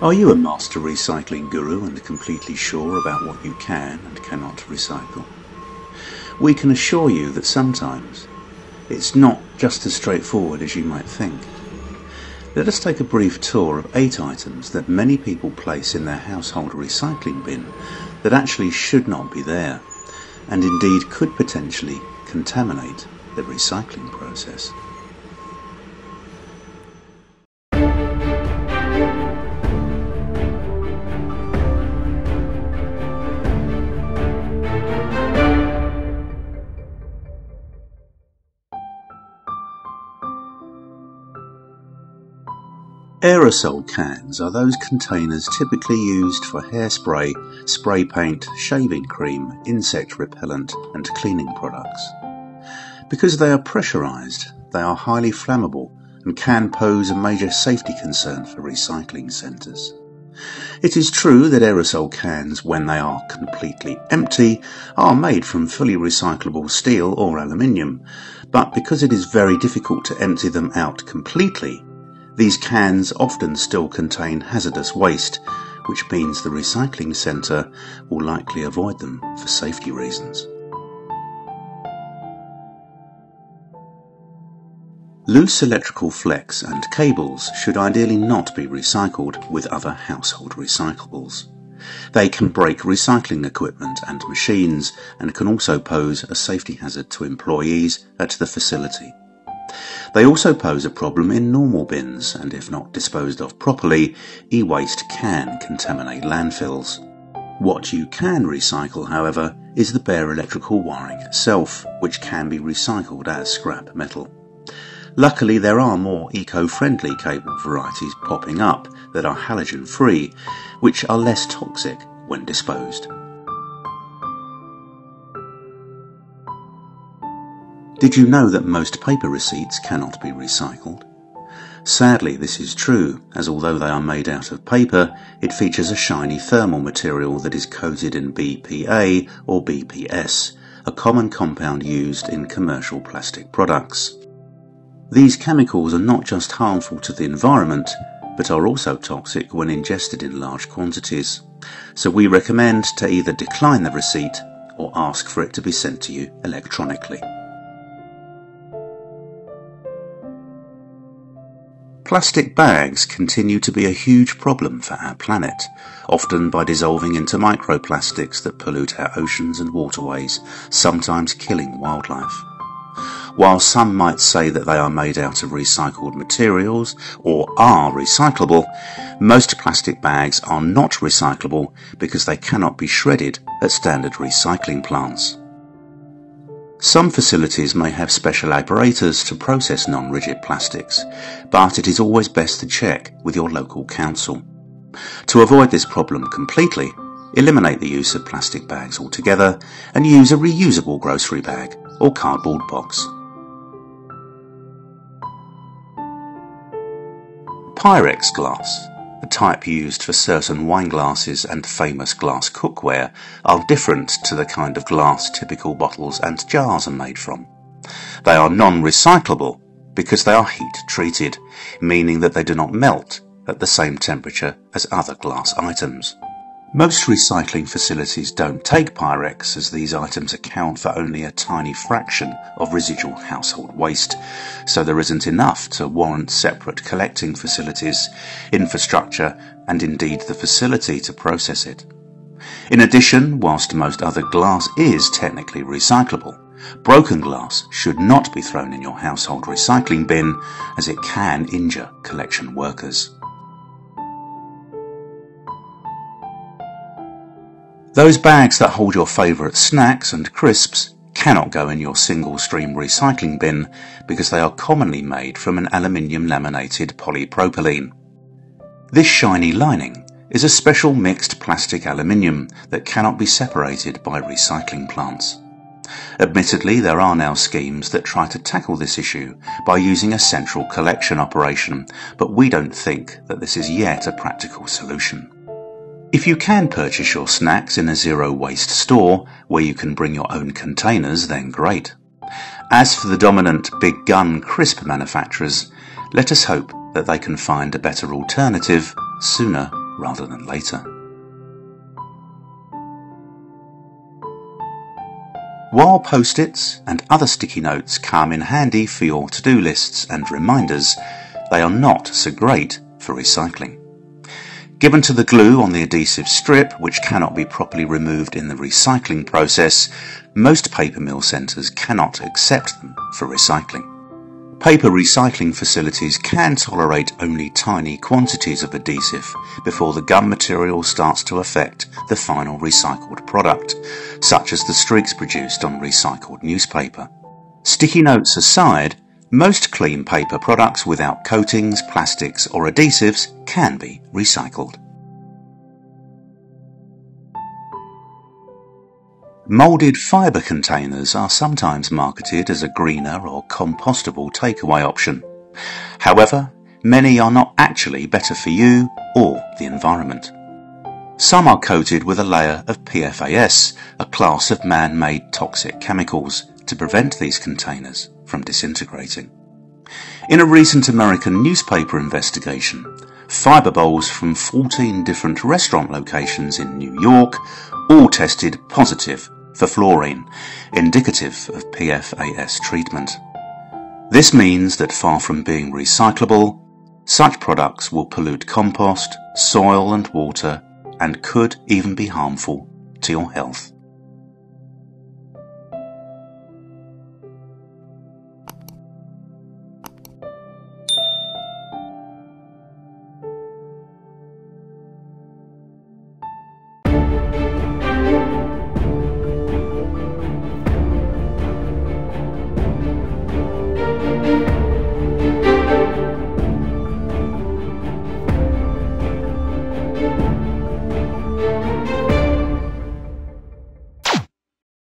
Are you a master recycling guru and completely sure about what you can and cannot recycle? We can assure you that sometimes it's not just as straightforward as you might think. Let us take a brief tour of 8 items that many people place in their household recycling bin that actually should not be there, and indeed could potentially contaminate the recycling process. Aerosol cans are those containers typically used for hairspray, spray paint, shaving cream, insect repellent and cleaning products. Because they are pressurized, they are highly flammable and can pose a major safety concern for recycling centres. It is true that aerosol cans, when they are completely empty, are made from fully recyclable steel or aluminium, but because it is very difficult to empty them out completely, these cans often still contain hazardous waste, which means the recycling centre will likely avoid them for safety reasons. Loose electrical flex and cables should ideally not be recycled with other household recyclables. They can break recycling equipment and machines and can also pose a safety hazard to employees at the facility. They also pose a problem in normal bins, and if not disposed of properly, e-waste can contaminate landfills. What you can recycle, however, is the bare electrical wiring itself, which can be recycled as scrap metal. Luckily, there are more eco-friendly cable varieties popping up that are halogen-free, which are less toxic when disposed. Did you know that most paper receipts cannot be recycled? Sadly, this is true, as although they are made out of paper, it features a shiny thermal material that is coated in BPA or BPS, a common compound used in commercial plastic products. These chemicals are not just harmful to the environment, but are also toxic when ingested in large quantities. So we recommend to either decline the receipt or ask for it to be sent to you electronically. Plastic bags continue to be a huge problem for our planet, often by dissolving into microplastics that pollute our oceans and waterways, sometimes killing wildlife. While some might say that they are made out of recycled materials or are recyclable, most plastic bags are not recyclable because they cannot be shredded at standard recycling plants. Some facilities may have special apparatus to process non-rigid plastics, but it is always best to check with your local council. To avoid this problem completely, eliminate the use of plastic bags altogether and use a reusable grocery bag or cardboard box. Pyrex Glass, a type used for certain wine glasses and famous glass cookware, are different to the kind of glass typical bottles and jars are made from. They are non-recyclable because they are heat treated, meaning that they do not melt at the same temperature as other glass items. Most recycling facilities don't take Pyrex, as these items account for only a tiny fraction of residual household waste, so there isn't enough to warrant separate collecting facilities, infrastructure, and indeed the facility to process it. In addition, whilst most other glass is technically recyclable, broken glass should not be thrown in your household recycling bin, as it can injure collection workers. Those bags that hold your favourite snacks and crisps cannot go in your single-stream recycling bin because they are commonly made from an aluminium laminated polypropylene. This shiny lining is a special mixed plastic aluminium that cannot be separated by recycling plants. Admittedly, there are now schemes that try to tackle this issue by using a central collection operation, but we don't think that this is yet a practical solution. If you can purchase your snacks in a zero-waste store where you can bring your own containers, then great. As for the dominant big gun crisp manufacturers, let us hope that they can find a better alternative sooner rather than later. While Post-its and other sticky notes come in handy for your to-do lists and reminders, they are not so great for recycling. Given to the glue on the adhesive strip, which cannot be properly removed in the recycling process, most paper mill centres cannot accept them for recycling. Paper recycling facilities can tolerate only tiny quantities of adhesive before the gum material starts to affect the final recycled product, such as the streaks produced on recycled newspaper. Sticky notes aside, most clean paper products without coatings, plastics or adhesives can be recycled. Moulded fibre containers are sometimes marketed as a greener or compostable takeaway option. However, many are not actually better for you or the environment. Some are coated with a layer of PFAS, a class of man-made toxic chemicals, to prevent these containers from disintegrating. In a recent American newspaper investigation, fibre bowls from 14 different restaurant locations in New York all tested positive for fluorine, indicative of PFAS treatment. This means that far from being recyclable, such products will pollute compost, soil and water, and could even be harmful to your health.